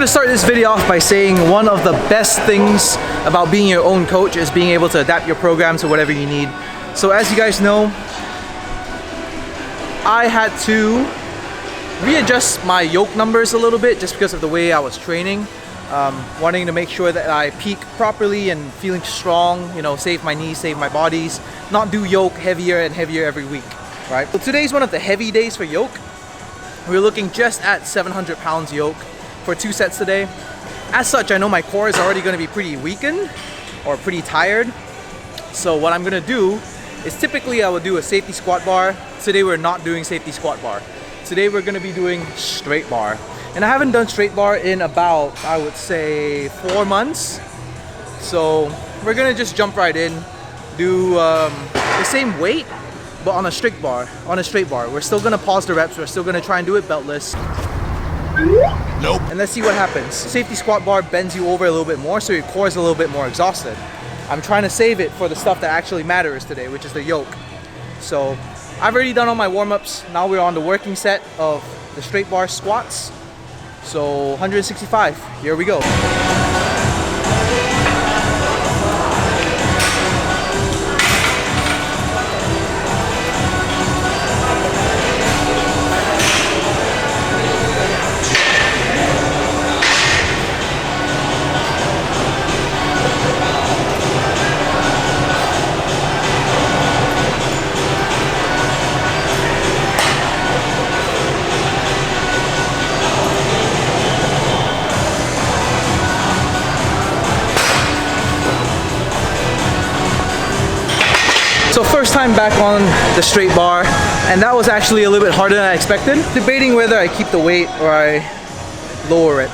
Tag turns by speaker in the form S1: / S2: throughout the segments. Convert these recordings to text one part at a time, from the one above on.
S1: to start this video off by saying one of the best things about being your own coach is being able to adapt your program to whatever you need. So as you guys know, I had to readjust my yoke numbers a little bit just because of the way I was training. Wanting to make sure that I peak properly and feeling strong, you know, save my knees, save my bodies, not do yoke heavier and heavier every week, right? So today's one of the heavy days for yoke. We're looking just at 700 pounds yoke for 2 sets today. As such, I know my core is already going to be pretty weakened or pretty tired. So what I'm going to do is typically I will do a safety squat bar. Today we're not doing safety squat bar. Today we're going to be doing straight bar. And I haven't done straight bar in about, I would say, 4 months. So we're gonna just jump right in, do the same weight, but on a straight bar. We're still gonna pause the reps. We're still gonna try and do it beltless. Nope. And let's see what happens. Safety squat bar bends you over a little bit more, so your core is a little bit more exhausted. I'm trying to save it for the stuff that actually matters today, which is the yoke. So I've already done all my warm-ups. Now we're on the working set of the straight bar squats. So 165, here we go. So first time back on the straight bar, and that was actually a little bit harder than I expected. Debating whether I keep the weight or I lower it.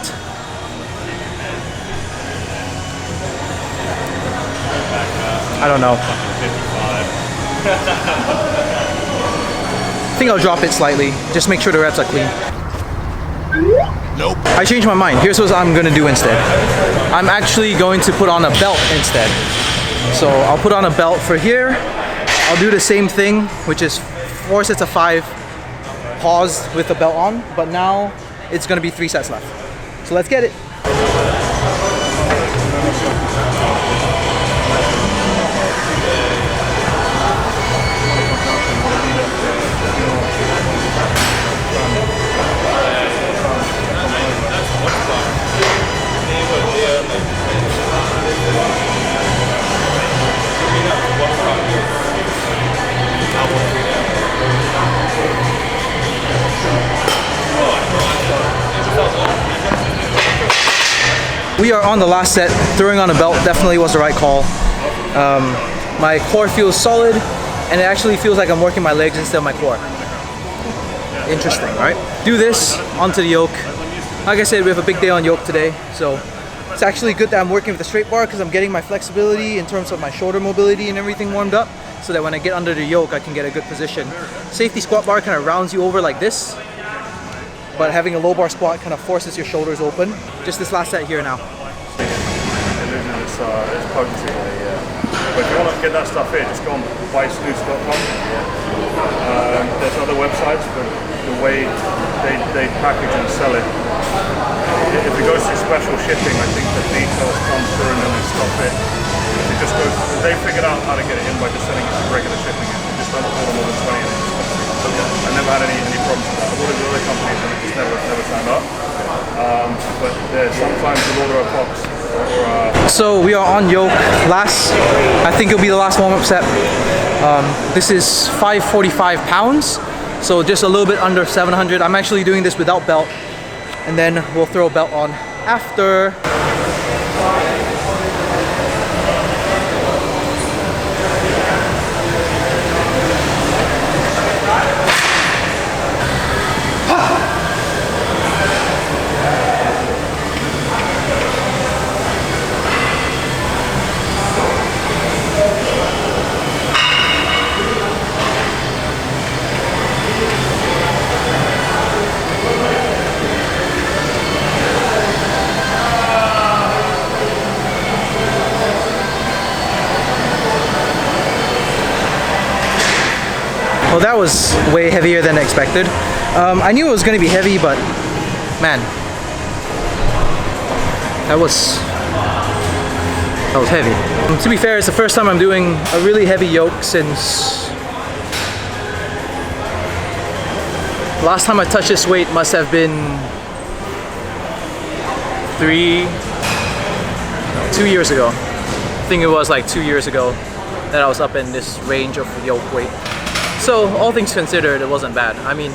S1: I don't know. I think I'll drop it slightly. Just make sure the reps are clean. Nope. I changed my mind. Here's what I'm gonna do instead. I'm actually going to put on a belt instead. So I'll put on a belt for here. I'll do the same thing, which is 4 sets of 5 paused with the belt on, but now it's gonna be 3 sets left. So let's get it. We are on the last set. Throwing on a belt definitely was the right call. My core feels solid, and it actually feels like I'm working my legs instead of my core. Interesting, right? Do this onto the yoke. Like I said, we have a big day on yoke today, so it's actually good that I'm working with the straight bar because I'm getting my flexibility in terms of my shoulder mobility and everything warmed up, so that when I get under the yoke, I can get a good position. Safety squat bar kind of rounds you over like this, but having a low bar squat kind of forces your shoulders open. Just this last set here now.
S2: It loses its potency. But if you want to get that stuff in, just go on buysnoots.com. There's other websites, but the way they package and sell it, if it goes through special shipping, I think the details come through and then they stop it. If it just goes, they figured out how to get it in by just sending it to regular shipping. They just don't order more than 20 and it just comes through. I never had any problems with that. I've ordered with other companies and it just never signed up. But sometimes you'll order a box.
S1: So we are on yoke. I think it'll be the last warm-up set. This is 545 pounds, so just a little bit under 700. I'm actually doing this without belt, and then we'll throw a belt on after. Well, that was way heavier than expected. I knew it was going to be heavy, but man, That was heavy. To be fair, it's the first time I'm doing a really heavy yoke since last time I touched this weight must have been 2 years ago. I think it was like 2 years ago that I was up in this range of yoke weight. So all things considered, it wasn't bad. I mean,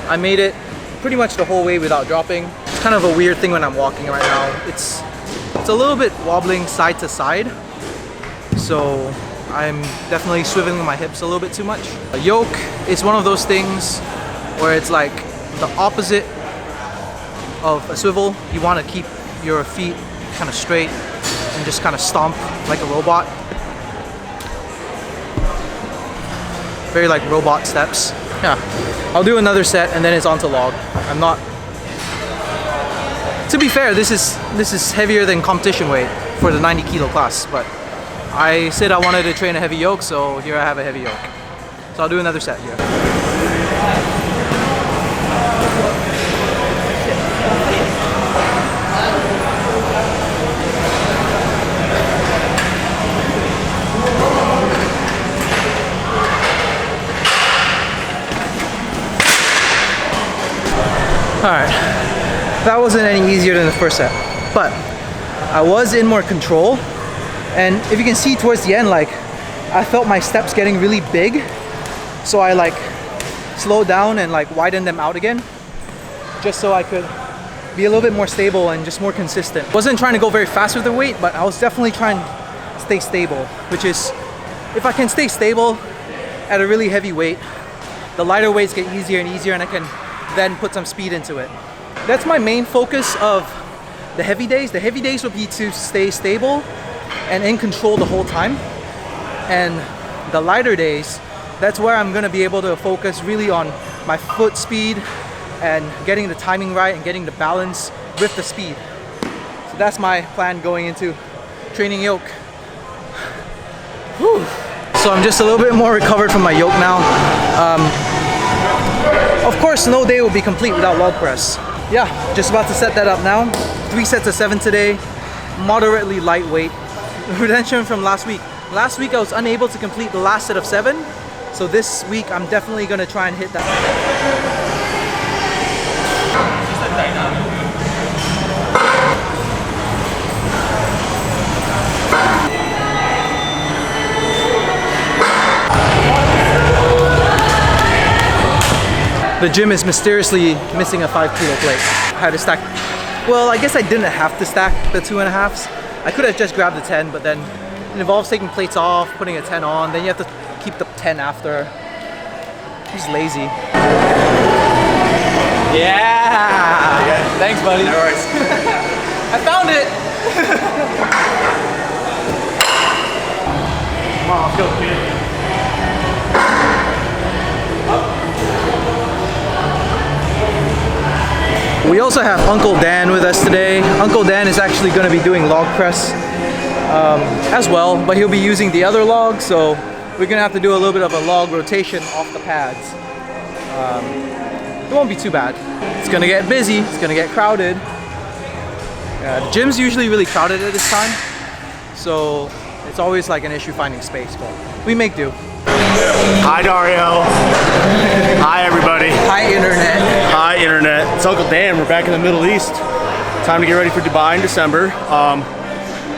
S1: I made it pretty much the whole way without dropping. It's kind of a weird thing when I'm walking right now. It's a little bit wobbling side to side. So I'm definitely swiveling my hips a little bit too much. A yoke is one of those things where it's like the opposite of a swivel. You want to keep your feet kind of straight and just kind of stomp like a robot. Very like robot steps. Yeah, I'll do another set and then it's on to log. I'm not. To be fair, this is heavier than competition weight for the 90 kilo class, but I said I wanted to train a heavy yoke, so here I have a heavy yoke. So I'll do another set here. Alright, that wasn't any easier than the first set, but I was in more control, and if you can see towards the end, like, I felt my steps getting really big, so I like slowed down and like widened them out again, just so I could be a little bit more stable and just more consistent. Wasn't trying to go very fast with the weight, but I was definitely trying to stay stable, which is, if I can stay stable at a really heavy weight, the lighter weights get easier and easier, and I can then put some speed into it. That's my main focus of the heavy days. The heavy days will be to stay stable and in control the whole time. And the lighter days, that's where I'm gonna be able to focus really on my foot speed and getting the timing right and getting the balance with the speed. So that's my plan going into training yoke. Whew. So I'm just a little bit more recovered from my yoke now. Of course, no day will be complete without log press. Yeah, just about to set that up now. 3 sets of 7 today, moderately lightweight. Redemption from last week. Last week I was unable to complete the last set of 7, so this week I'm definitely gonna try and hit that. The gym is mysteriously missing a 5 kilo plate. I had to stack, well, I guess I didn't have to stack the 2.5s. I could have just grabbed the 10, but then it involves taking plates off, putting a 10 on, then you have to keep the 10 after. He's lazy. Yeah! Thanks, buddy. No worries. I found it! Come on, let's go, kid. We also have Uncle Dan with us today. Uncle Dan is actually going to be doing log press as well, but he'll be using the other log, so we're going to have to do a little bit of a log rotation off the pads. It won't be too bad. It's going to get busy, it's going to get crowded. The gym's usually really crowded at this time, so it's always like an issue finding space, but we make do.
S3: Hi Dario. Hi everybody.
S1: Hi internet.
S3: Hi internet. It's Uncle Dan. We're back in the Middle East. Time to get ready for Dubai in December.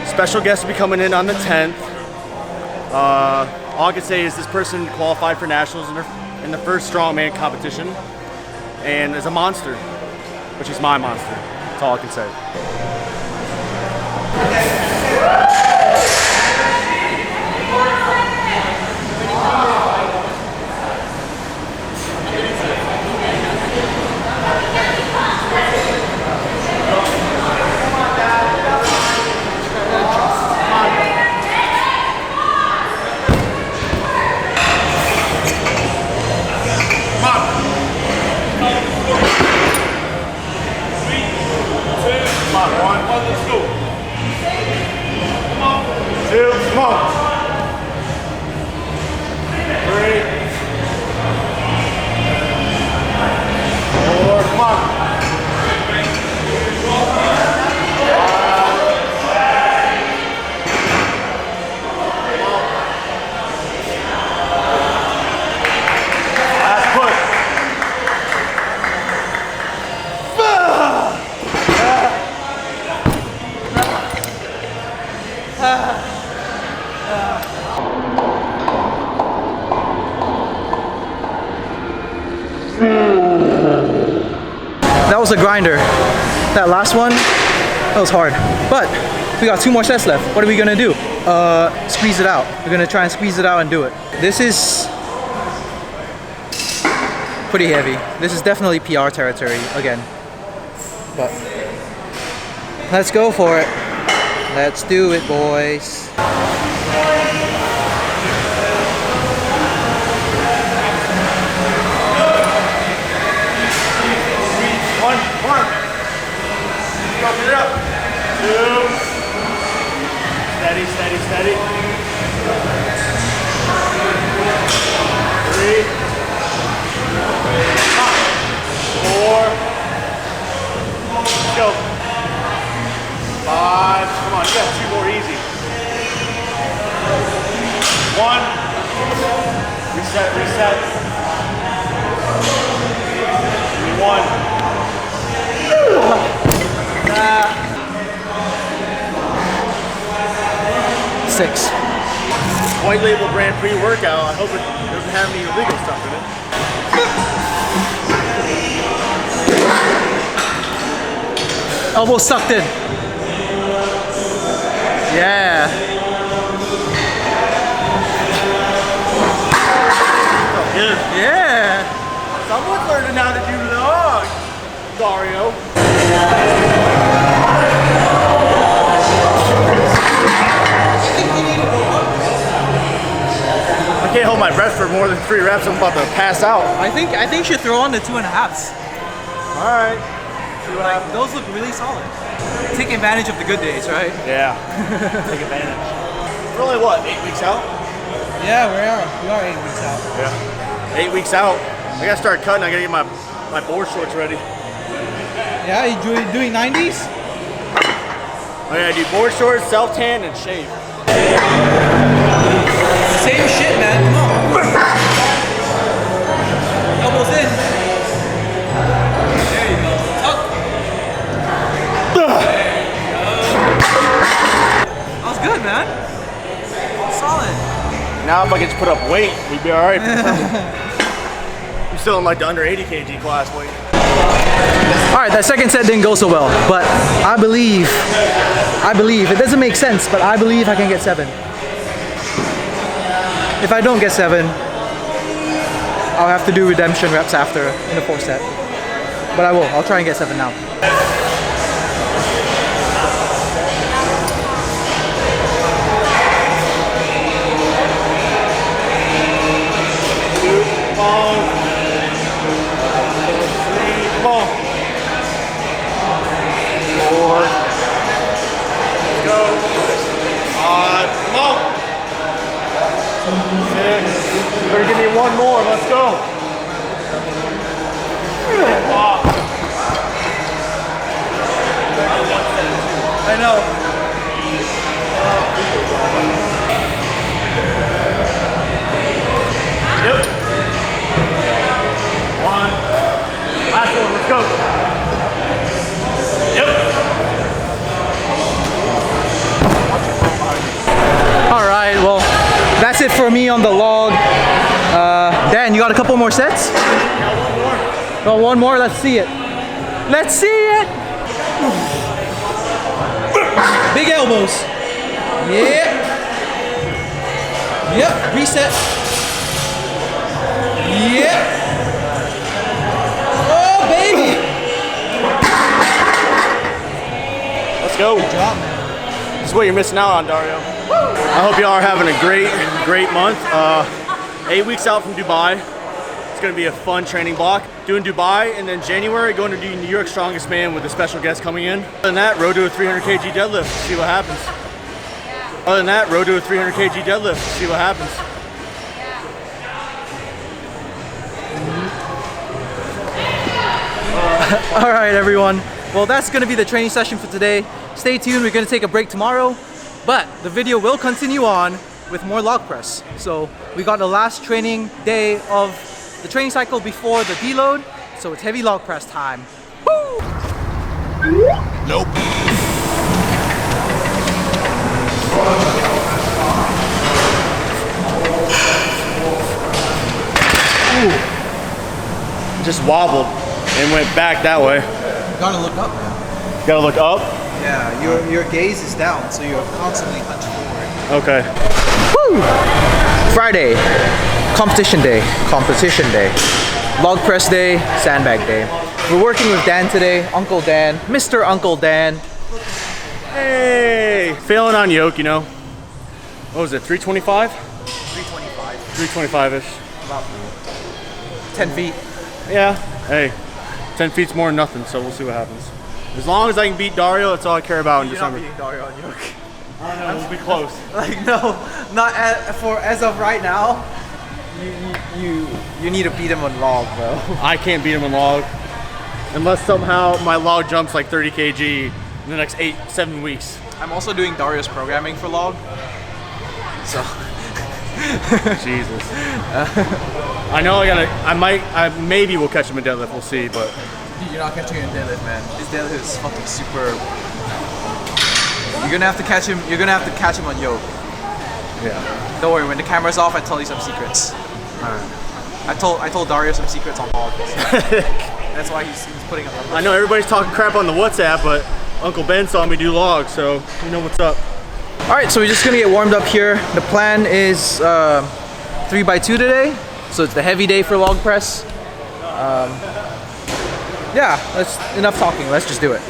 S3: Special guest will be coming in on the 10th. All I can say is this person qualified for nationals in the first strongman competition and is a monster, which is my monster. That's all I can say.
S1: That was a grinder. That last one, that was hard. But we got 2 more sets left. What are we gonna do? Squeeze it out. We're gonna try and squeeze it out and do it. This is pretty heavy. This is definitely PR territory again. But let's go for it. Let's do it, boys.
S2: One. Go, get it up. 2. Steady. 3. Four. Let's go. 5. Come on, you got 2 more easy. 1. Reset. 1.
S1: 6.
S3: White label brand pre-workout. I hope it doesn't have any illegal stuff in it.
S1: Elbow sucked in. Yeah.
S3: Good.
S1: Yeah.
S3: Someone's learning how to do log, Dario. I can't hold my breath for more than 3 reps. I'm about to pass out.
S1: I think you should throw on the 2.5s.
S3: All right.
S1: Like, those look really solid. Take advantage of the good days, right?
S3: Yeah. Take advantage. We're only what, 8 weeks out?
S1: Yeah, we are 8 weeks out.
S3: Yeah. 8 weeks out. I gotta start cutting. I gotta get my board shorts ready.
S1: Yeah, you doing 90s?
S3: I gotta do board shorts, self-tan, and shave.
S1: Same shit, man. Come on. Elbows in. There you go. Tuck. That was good, man. Solid.
S3: Now if I can just put up weight, we'd be all right. I'm still in like the under 80 kg class weight.
S1: All right, that second set didn't go so well, but I believe, it doesn't make sense, but I believe I can get 7. If I don't get 7, I'll have to do redemption reps after in the 4th set. But I will, I'll try and get 7 now.
S3: Better give me 1 more, let's go.
S1: I know.
S3: Yep. 1. Last one, let's go. Yep.
S1: All right, well, that's it for me on the log. Dan, you got a couple more sets? Got 1 more, let's see it. Let's see it! Big elbows. Yep. Yep, reset. Yep. Oh, baby!
S3: Let's go.
S1: Good job, man.
S3: This is what you're missing out on, Dario. I hope y'all are having a great month. 8 weeks out from Dubai. It's gonna be a fun training block. Doing Dubai, and then January going to do New York Strongest Man with a special guest coming in. Other than that, road to a 300 kg deadlift, see what happens. Other than that, road to a 300 kg deadlift, see what happens.
S1: All right, everyone. Well, that's gonna be the training session for today. Stay tuned, we're gonna take a break tomorrow, but the video will continue on with more log press. So we got the last training day of the training cycle before the deload, so it's heavy log press time. Woo!
S4: Nope.
S3: just wobbled and went back that way.
S1: You gotta look up, man.
S3: Gotta look up?
S1: Yeah, your gaze is down, so you're constantly hunched forward.
S3: Okay.
S1: Woo! Friday, competition day. Log press day, sandbag day. We're working with Dan today, Uncle Dan, Mr. Uncle Dan.
S3: Hey! Failing on yoke, you know. What was it, 325?
S1: 325.
S3: 325-ish.
S1: About 10 feet.
S3: Yeah, hey, 10 feet's more than nothing, so we'll see what happens. As long as I can beat Dario, that's all I care about in
S1: You're not
S3: December.
S1: beating Dario on yoke.
S3: I don't know, we'll be close.
S1: Like, no, not as of right now. You need to beat him on log, bro.
S3: I can't beat him in log. Unless somehow my log jumps like 30 kg in the next 7 weeks.
S1: I'm also doing Dario's programming for log. So.
S3: Jesus. I know I maybe will catch him in deadlift, we'll see, but.
S1: Dude, you're not catching him in deadlift, man. His deadlift is fucking superb. You're gonna have to catch him on yoke.
S3: Yeah.
S1: Don't worry, when the camera's off, I tell you some secrets.
S3: Alright.
S1: I told Dario some secrets on log. That's why he's putting up numbers.
S3: I know everybody's talking crap on the WhatsApp, but Uncle Ben saw me do logs, so you know what's up.
S1: Alright, so we're just gonna get warmed up here. The plan is 3x2 today, so it's the heavy day for log press. Yeah, that's enough talking. Let's just do it.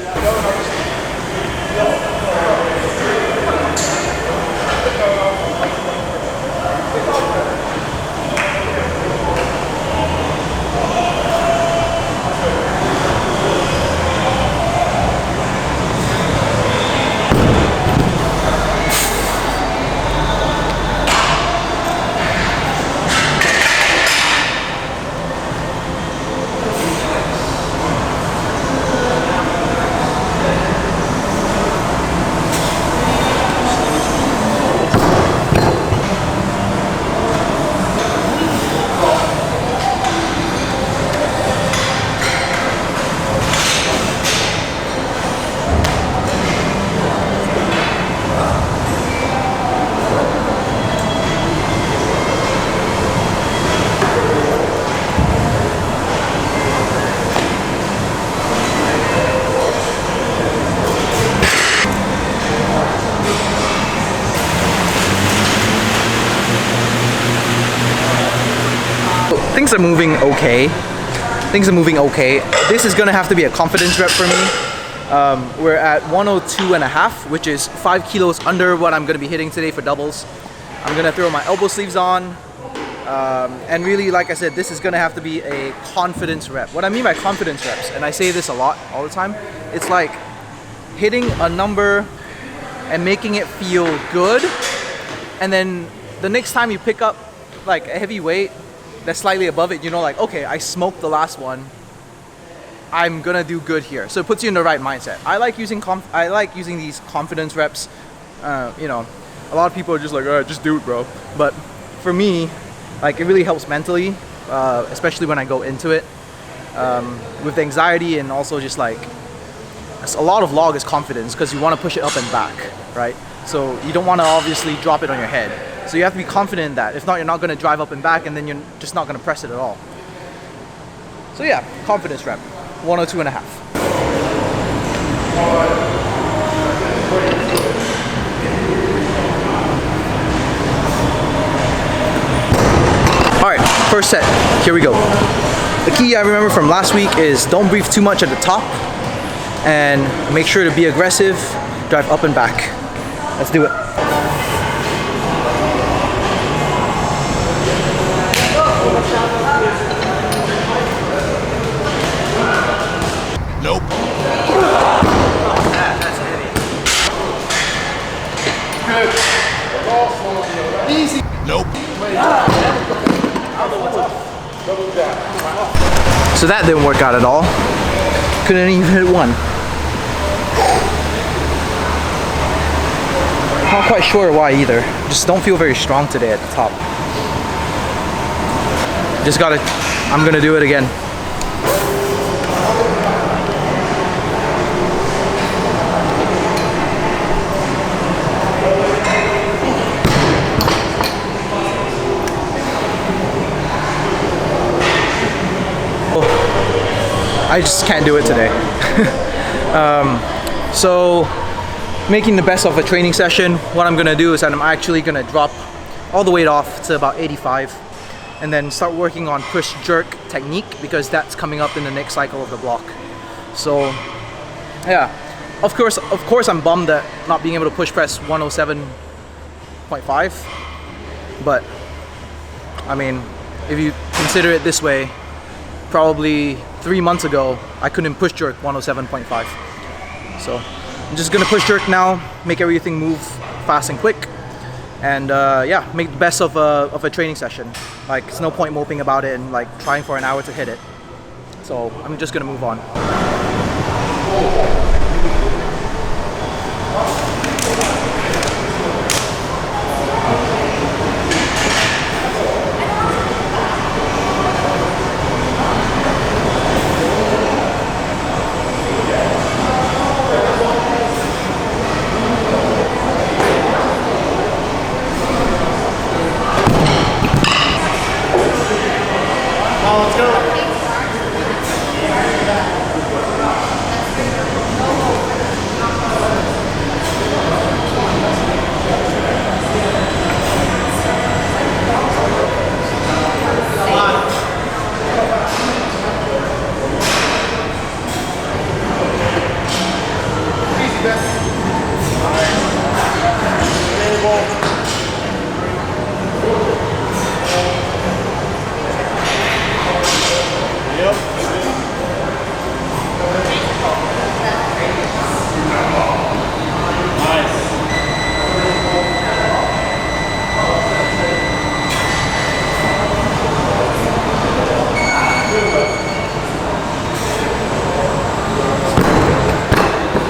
S1: Things are moving okay. This is gonna have to be a confidence rep for me. We're at 102.5, which is 5 kilos under what I'm gonna be hitting today for doubles. I'm gonna throw my elbow sleeves on. And really, like I said, this is gonna have to be a confidence rep. What I mean by confidence reps, and I say this a lot, all the time, it's like hitting a number and making it feel good. And then the next time you pick up like a heavy weight that's slightly above it, you know, like, okay, I smoked the last one, I'm gonna do good here. So it puts you in the right mindset. I like using these confidence reps. You know, a lot of people are just like, oh, just do it, bro. But for me, like, it really helps mentally, especially when I go into it with the anxiety, and also just like, a lot of log is confidence because you want to push it up and back, right? So you don't want to obviously drop it on your head. So you have to be confident in that. If not, you're not going to drive up and back, and then you're just not going to press it at all. So yeah, confidence rep, 102.5. All right, first set, here we go. The key I remember from last week is don't breathe too much at the top, and make sure to be aggressive, drive up and back. Let's do it.
S4: Nope.
S1: That's heavy. Good. Easy.
S4: Nope.
S1: So that didn't work out at all. Couldn't even hit one. Not quite sure why either. Just don't feel very strong today at the top. I'm gonna do it again. I just can't do it today. So making the best of a training session, what I'm gonna do is that I'm actually gonna drop all the weight off to about 85 and then start working on push jerk technique, because that's coming up in the next cycle of the block. So yeah, of course I'm bummed at not being able to push press 107.5, but I mean, if you consider it this way, probably 3 months ago I couldn't push jerk 107.5. So I'm just gonna push jerk now, make everything move fast and quick, and yeah, make the best of a training session. Like, it's no point moping about it and like trying for an hour to hit it. So I'm just gonna move on.
S3: Let's go.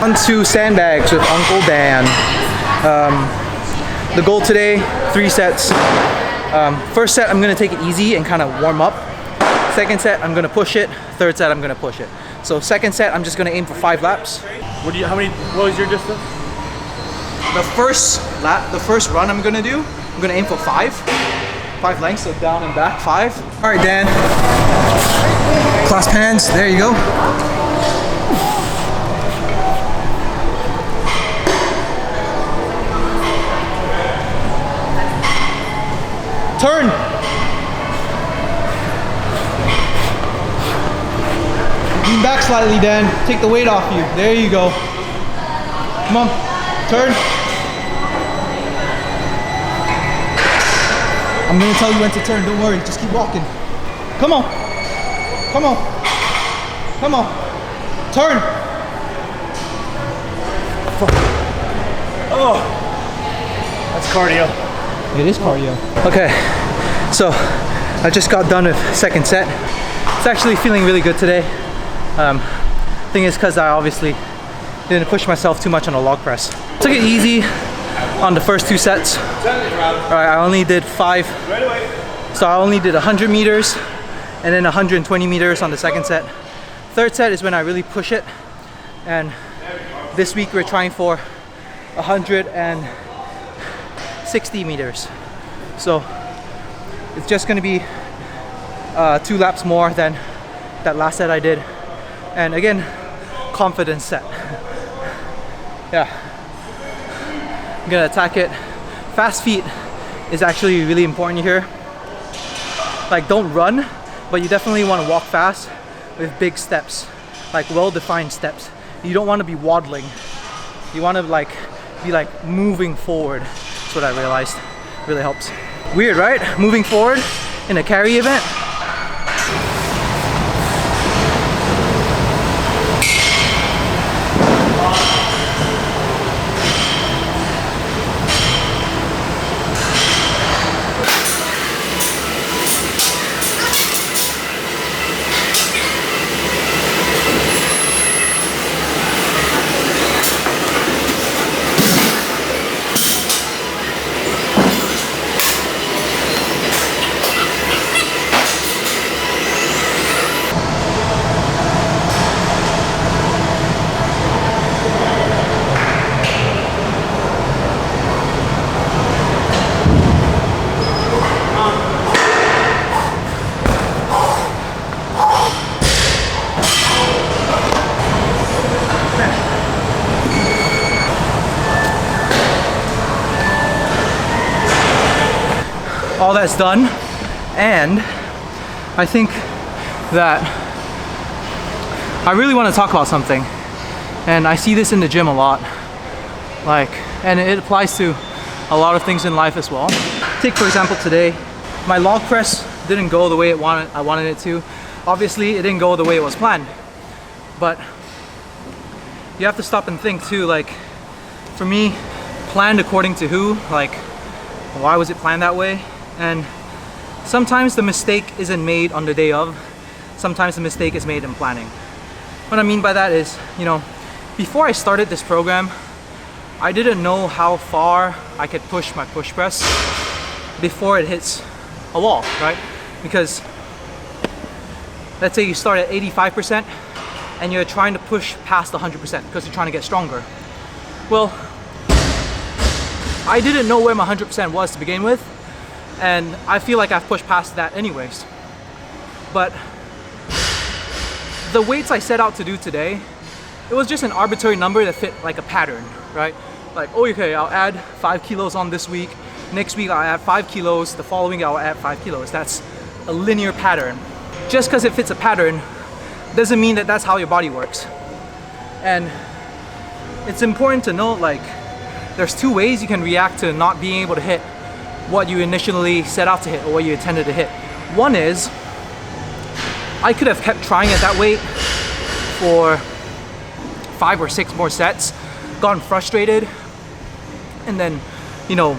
S1: On to sandbags with Uncle Dan. The goal today, 3 sets. First set, I'm gonna take it easy and kind of warm up. Second set, I'm gonna push it. Third set, I'm gonna push it. So second set, I'm just gonna aim for 5 laps.
S3: What was your distance?
S1: The first lap, the first run I'm gonna do, I'm gonna aim for 5. 5 lengths, so down and back, 5. All right, Dan. Clasp hands, there you go. Turn. Lean back slightly, Dan. Take the weight off you. There you go. Come on. Turn. I'm gonna tell you when to turn. Don't worry. Just keep walking. Come on. Come on. Come on. Turn.
S3: Oh, that's cardio.
S1: It is cardio. Okay, so I just got done with second set. It's actually feeling really good today. Thing is, because I obviously didn't push myself too much on a log press. Took it easy on the first 2 sets. Alright, I only did 5. So I only did 100 meters and then 120 meters on the second set. Third set is when I really push it. And this week we're trying for 160 meters. So it's just gonna be 2 laps more than that last set I did. And again, confidence set. Yeah, I'm gonna attack it. Fast feet is actually really important here. Like, don't run, but you definitely want to walk fast with big steps, like well-defined steps. You don't want to be waddling. You want to be moving forward. That's what I realized. Really helps. Weird, right? Moving forward in a carry event. all that's done, and I think that I really want to talk about something, and I see this in the gym a lot, and it applies to a lot of things in life as well. Take for example today, my log press didn't go the way I wanted it to. Obviously it didn't go the way it was planned, but you have to stop and think too, like for me, planned according to who? Like why was it planned that way? And sometimes the mistake isn't made on the day of, sometimes the mistake is made in planning. What I mean by that is, you know, before I started this program, I didn't know how far I could push my push press before it hits a wall, right? Because let's say you start at 85% and you're trying to push past 100% because you're trying to get stronger. Well, I didn't know where my 100% was to begin with, and I feel like I've pushed past that anyways. But the weights I set out to do today, it was just an arbitrary number that fit like a pattern, right? Like, oh, okay, I'll add 5 kilos on this week. Next week I'll add 5 kilos. The following I'll add 5 kilos. That's a linear pattern. Just because it fits a pattern doesn't mean that that's how your body works. And it's important to note, like, there's two ways you can react to not being able to hit what you initially set out to hit or what you intended to hit. One is, I could have kept trying at that weight for 5 or 6 more sets, gotten frustrated, and then, you know,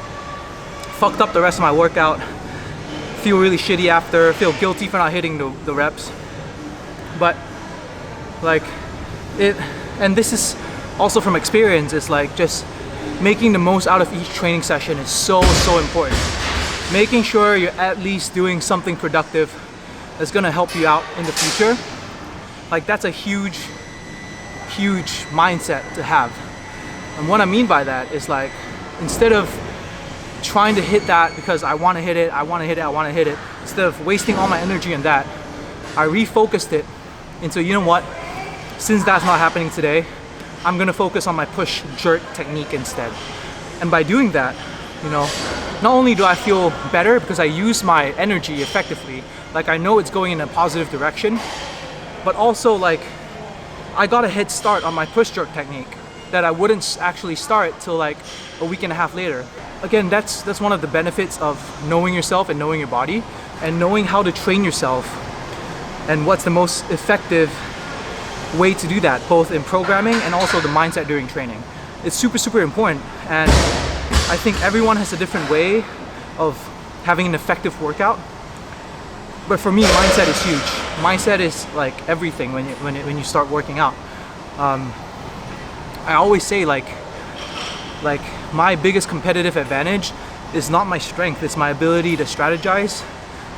S1: fucked up the rest of my workout, feel really shitty after, feel guilty for not hitting the reps. But like and this is also from experience, it's like just making the most out of each training session is so important. Making sure you're at least doing something productive that's gonna help you out in the future. Like that's a huge mindset to have. And what I mean by that is, like, instead of trying to hit that because I want to hit it, instead of wasting all my energy on that, I refocused it into, you know what, since that's not happening today, I'm gonna focus on my push jerk technique instead. And by doing that, you know, not only do I feel better because I use my energy effectively, like I know it's going in a positive direction, but also like I got a head start on my push jerk technique that I wouldn't actually start till like a week and a half later. Again, that's one of the benefits of knowing yourself and knowing your body and knowing how to train yourself and what's the most effective way to do that, both in programming and also the mindset during training. It's super important, and I think everyone has a different way of having an effective workout. But for me, mindset is huge. Mindset is like everything when you start working out. I always say like my biggest competitive advantage is not my strength, it's my ability to strategize,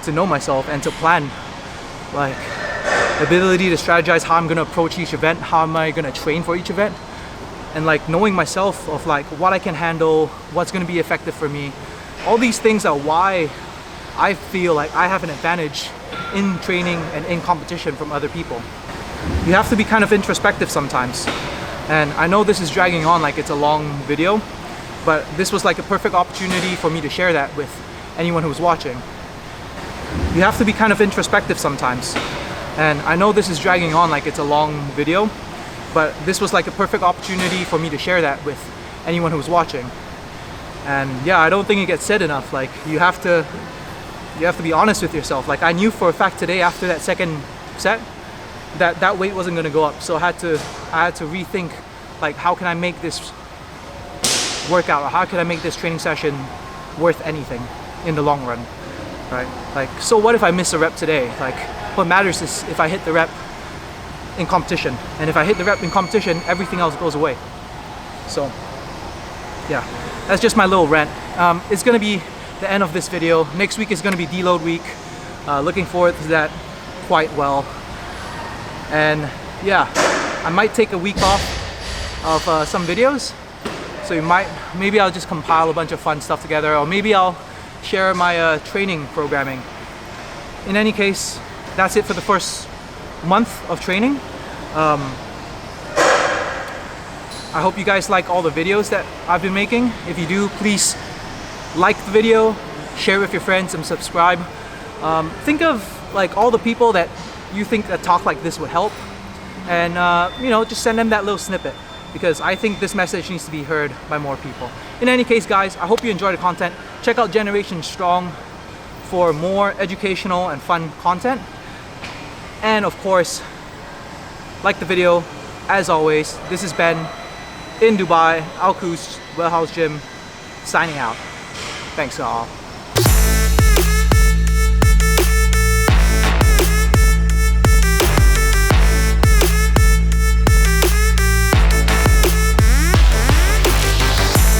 S1: to know myself and to plan. Like ability to strategize how I'm gonna approach each event, how am I gonna train for each event, and like knowing myself of like what I can handle, what's gonna be effective for me. All these things are why I feel like I have an advantage in training and in competition from other people. You have to be kind of introspective sometimes. And I know this is dragging on like it's a long video, but this was like a perfect opportunity for me to share that with anyone who's watching. You have to be kind of introspective sometimes. And I know this is dragging on like it's a long video, but this was like a perfect opportunity for me to share that with anyone who's watching. And yeah, I don't think it gets said enough. Like you have to be honest with yourself. Like I knew for a fact today after that second set that weight wasn't going to go up, so I had to rethink like how can I make this workout, or how can I make this training session worth anything in the long run, right? Like, so what if I miss a rep today? Like what matters is if I hit the rep in competition, and if I hit the rep in competition, everything else goes away. So yeah, that's just my little rant. It's gonna be the end of this video. Next week is gonna be deload week. Looking forward to that quite well. And yeah, I might take a week off of some videos. So maybe I'll just compile a bunch of fun stuff together, or maybe I'll share my training programming. In any case, that's it for the first month of training. I hope you guys like all the videos that I've been making. If you do, please like the video, share with your friends and subscribe. Think of like all the people that you think a talk like this would help, and you know, just send them that little snippet, because I think this message needs to be heard by more people. In any case, guys, I hope you enjoy the content. Check out Generation Strong for more educational and fun content. And of course, like the video. As always, this is Ben in Dubai, Al Quds Warehouse Gym, signing out. Thanks all.